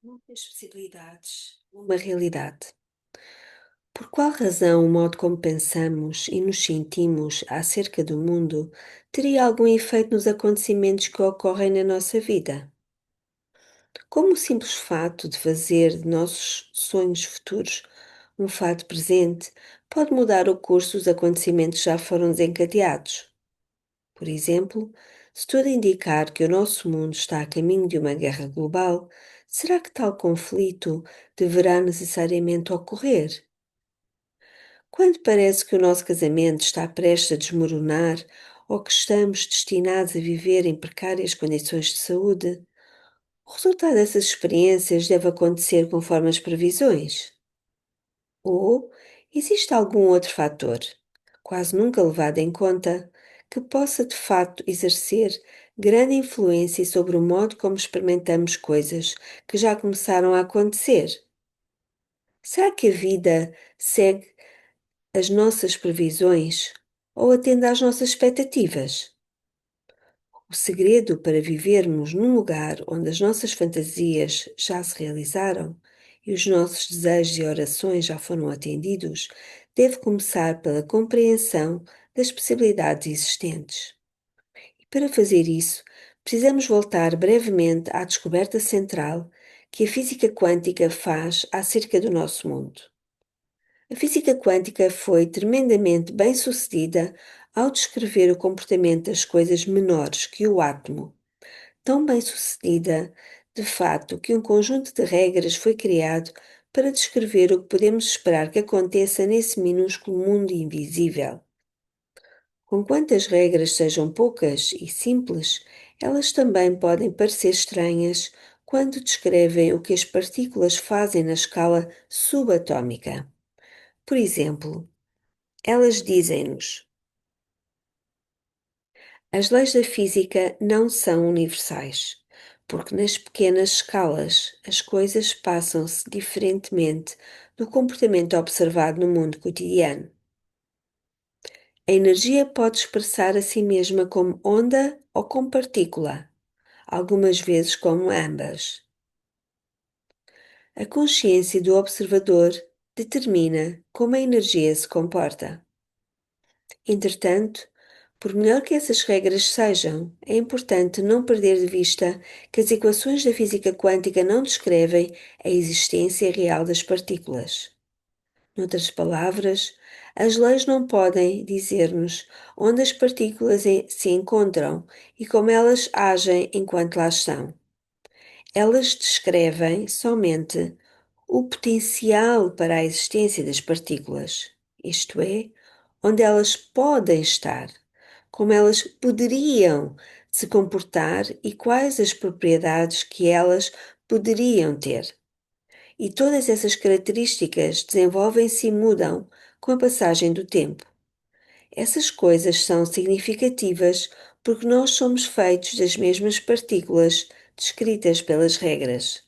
Muitas possibilidades, uma realidade. Por qual razão o modo como pensamos e nos sentimos acerca do mundo teria algum efeito nos acontecimentos que ocorrem na nossa vida? Como o simples fato de fazer de nossos sonhos futuros um fato presente pode mudar o curso dos acontecimentos que já foram desencadeados? Por exemplo, se tudo indicar que o nosso mundo está a caminho de uma guerra global, será que tal conflito deverá necessariamente ocorrer? Quando parece que o nosso casamento está prestes a desmoronar ou que estamos destinados a viver em precárias condições de saúde, o resultado dessas experiências deve acontecer conforme as previsões? Ou existe algum outro fator, quase nunca levado em conta, que possa de facto exercer grande influência sobre o modo como experimentamos coisas que já começaram a acontecer? Será que a vida segue as nossas previsões ou atende às nossas expectativas? O segredo para vivermos num lugar onde as nossas fantasias já se realizaram e os nossos desejos e orações já foram atendidos deve começar pela compreensão das possibilidades existentes. E para fazer isso, precisamos voltar brevemente à descoberta central que a física quântica faz acerca do nosso mundo. A física quântica foi tremendamente bem-sucedida ao descrever o comportamento das coisas menores que o átomo, tão bem-sucedida, de fato, que um conjunto de regras foi criado para descrever o que podemos esperar que aconteça nesse minúsculo mundo invisível. Conquanto as regras sejam poucas e simples, elas também podem parecer estranhas quando descrevem o que as partículas fazem na escala subatômica. Por exemplo, elas dizem-nos: as leis da física não são universais, porque nas pequenas escalas as coisas passam-se diferentemente do comportamento observado no mundo cotidiano. A energia pode expressar a si mesma como onda ou como partícula, algumas vezes como ambas. A consciência do observador determina como a energia se comporta. Entretanto, por melhor que essas regras sejam, é importante não perder de vista que as equações da física quântica não descrevem a existência real das partículas. Noutras palavras, as leis não podem dizer-nos onde as partículas se encontram e como elas agem enquanto lá estão. Elas descrevem somente o potencial para a existência das partículas, isto é, onde elas podem estar, como elas poderiam se comportar e quais as propriedades que elas poderiam ter. E todas essas características desenvolvem-se e mudam com a passagem do tempo. Essas coisas são significativas porque nós somos feitos das mesmas partículas descritas pelas regras.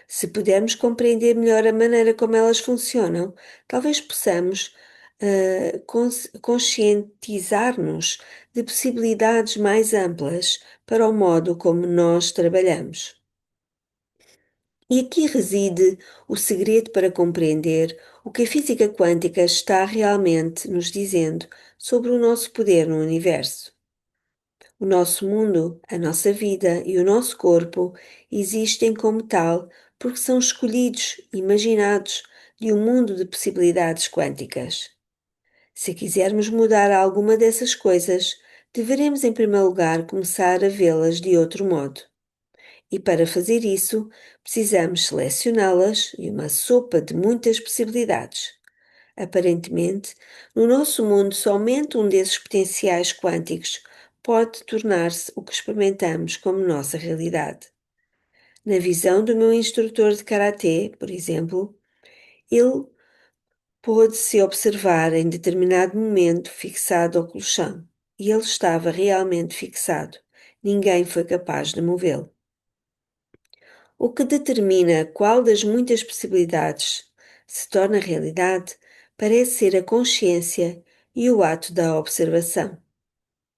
Se pudermos compreender melhor a maneira como elas funcionam, talvez possamos conscientizar-nos de possibilidades mais amplas para o modo como nós trabalhamos. E aqui reside o segredo para compreender o que a física quântica está realmente nos dizendo sobre o nosso poder no universo. O nosso mundo, a nossa vida e o nosso corpo existem como tal porque são escolhidos, imaginados, de um mundo de possibilidades quânticas. Se quisermos mudar alguma dessas coisas, deveremos em primeiro lugar começar a vê-las de outro modo. E para fazer isso, precisamos selecioná-las de uma sopa de muitas possibilidades. Aparentemente, no nosso mundo, somente um desses potenciais quânticos pode tornar-se o que experimentamos como nossa realidade. Na visão do meu instrutor de karatê, por exemplo, ele pôde-se observar em determinado momento fixado ao colchão, e ele estava realmente fixado. Ninguém foi capaz de movê-lo. O que determina qual das muitas possibilidades se torna realidade parece ser a consciência e o ato da observação.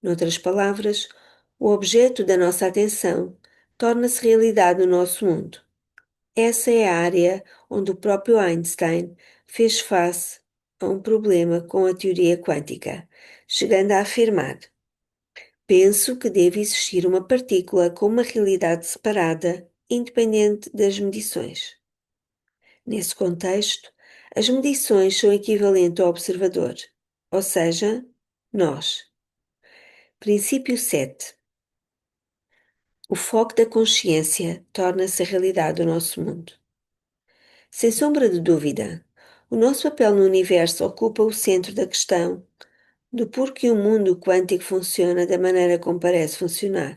Noutras palavras, o objeto da nossa atenção torna-se realidade no nosso mundo. Essa é a área onde o próprio Einstein fez face a um problema com a teoria quântica, chegando a afirmar: penso que deve existir uma partícula com uma realidade separada, independente das medições. Nesse contexto, as medições são equivalentes ao observador, ou seja, nós. Princípio 7. O foco da consciência torna-se a realidade do nosso mundo. Sem sombra de dúvida, o nosso papel no universo ocupa o centro da questão do porquê o mundo quântico funciona da maneira como parece funcionar.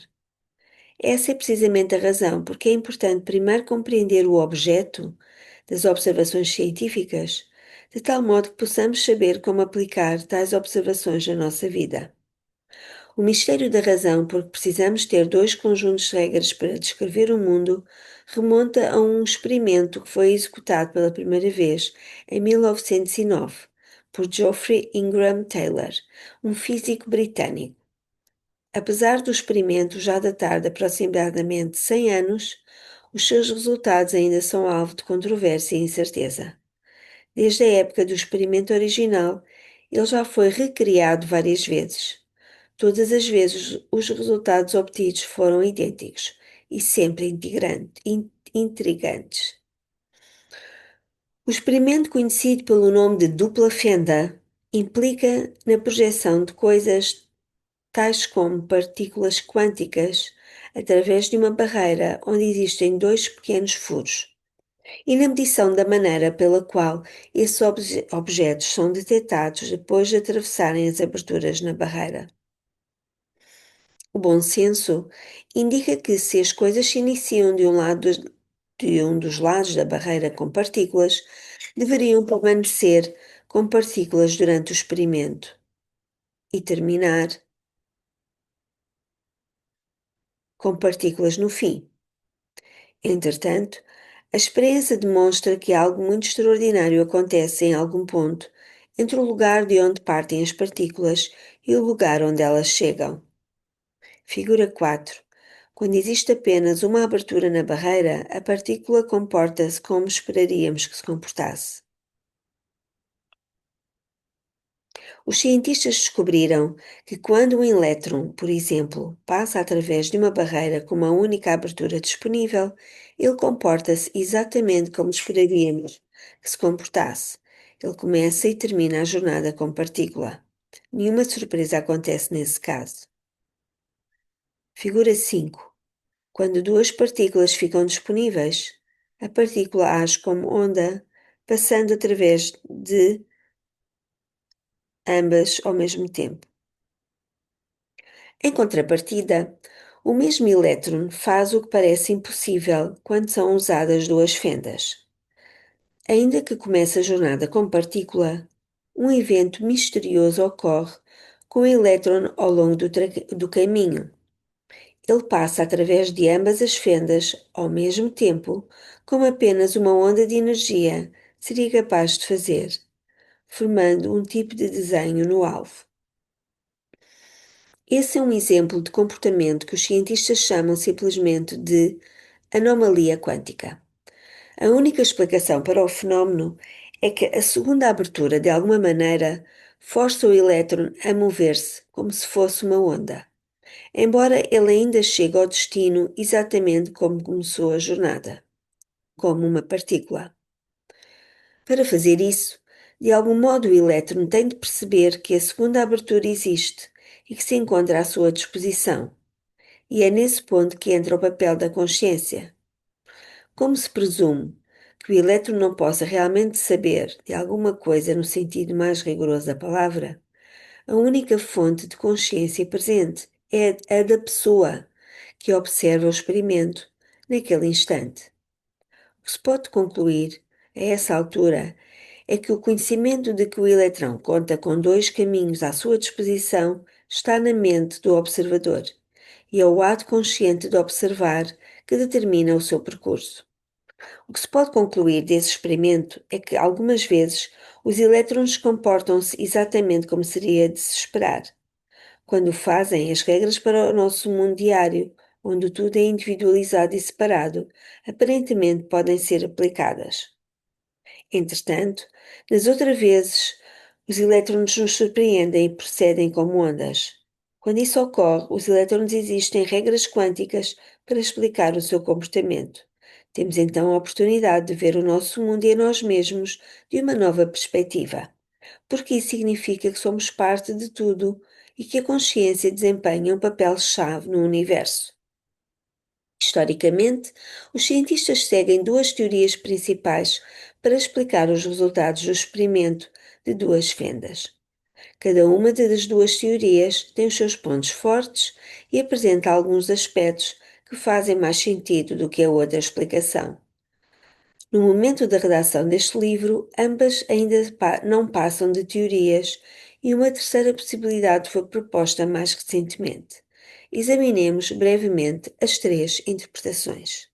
Essa é precisamente a razão porque é importante primeiro compreender o objeto das observações científicas, de tal modo que possamos saber como aplicar tais observações na nossa vida. O mistério da razão por que precisamos ter dois conjuntos de regras para descrever o mundo remonta a um experimento que foi executado pela primeira vez em 1909 por Geoffrey Ingram Taylor, um físico britânico. Apesar do experimento já datar de aproximadamente 100 anos, os seus resultados ainda são alvo de controvérsia e incerteza. Desde a época do experimento original, ele já foi recriado várias vezes. Todas as vezes os resultados obtidos foram idênticos e sempre intrigantes. O experimento, conhecido pelo nome de dupla fenda, implica na projeção de coisas tais como partículas quânticas através de uma barreira onde existem dois pequenos furos, e na medição da maneira pela qual esses objetos são detectados depois de atravessarem as aberturas na barreira. O bom senso indica que se as coisas se iniciam de um dos lados da barreira com partículas, deveriam permanecer com partículas durante o experimento e terminar com partículas no fim. Entretanto, a experiência demonstra que algo muito extraordinário acontece em algum ponto entre o lugar de onde partem as partículas e o lugar onde elas chegam. Figura 4. Quando existe apenas uma abertura na barreira, a partícula comporta-se como esperaríamos que se comportasse. Os cientistas descobriram que quando um elétron, por exemplo, passa através de uma barreira com uma única abertura disponível, ele comporta-se exatamente como esperaríamos que se comportasse. Ele começa e termina a jornada com partícula. Nenhuma surpresa acontece nesse caso. Figura 5. Quando duas partículas ficam disponíveis, a partícula age como onda, passando através de ambas ao mesmo tempo. Em contrapartida, o mesmo elétron faz o que parece impossível quando são usadas duas fendas. Ainda que comece a jornada com partícula, um evento misterioso ocorre com o elétron ao longo do caminho. Ele passa através de ambas as fendas ao mesmo tempo, como apenas uma onda de energia seria capaz de fazer, formando um tipo de desenho no alvo. Esse é um exemplo de comportamento que os cientistas chamam simplesmente de anomalia quântica. A única explicação para o fenómeno é que a segunda abertura, de alguma maneira, força o elétron a mover-se como se fosse uma onda, embora ele ainda chegue ao destino exatamente como começou a jornada, como uma partícula. Para fazer isso, de algum modo o elétron tem de perceber que a segunda abertura existe e que se encontra à sua disposição. E é nesse ponto que entra o papel da consciência. Como se presume que o elétron não possa realmente saber de alguma coisa no sentido mais rigoroso da palavra, a única fonte de consciência presente é a da pessoa que observa o experimento naquele instante. O que se pode concluir, a essa altura, é que o conhecimento de que o eletrão conta com dois caminhos à sua disposição está na mente do observador, e é o ato consciente de observar que determina o seu percurso. O que se pode concluir desse experimento é que, algumas vezes, os elétrons comportam-se exatamente como seria de se esperar. Quando o fazem, as regras para o nosso mundo diário onde tudo é individualizado e separado, aparentemente podem ser aplicadas. Entretanto, nas outras vezes, os elétrons nos surpreendem e procedem como ondas. Quando isso ocorre, os elétrons existem regras quânticas para explicar o seu comportamento. Temos então a oportunidade de ver o nosso mundo e a nós mesmos de uma nova perspectiva, porque isso significa que somos parte de tudo e que a consciência desempenha um papel-chave no universo. Historicamente, os cientistas seguem duas teorias principais para explicar os resultados do experimento de duas fendas. Cada uma das duas teorias tem os seus pontos fortes e apresenta alguns aspectos que fazem mais sentido do que a outra explicação. No momento da redação deste livro, ambas ainda não passam de teorias e uma terceira possibilidade foi proposta mais recentemente. Examinemos brevemente as três interpretações.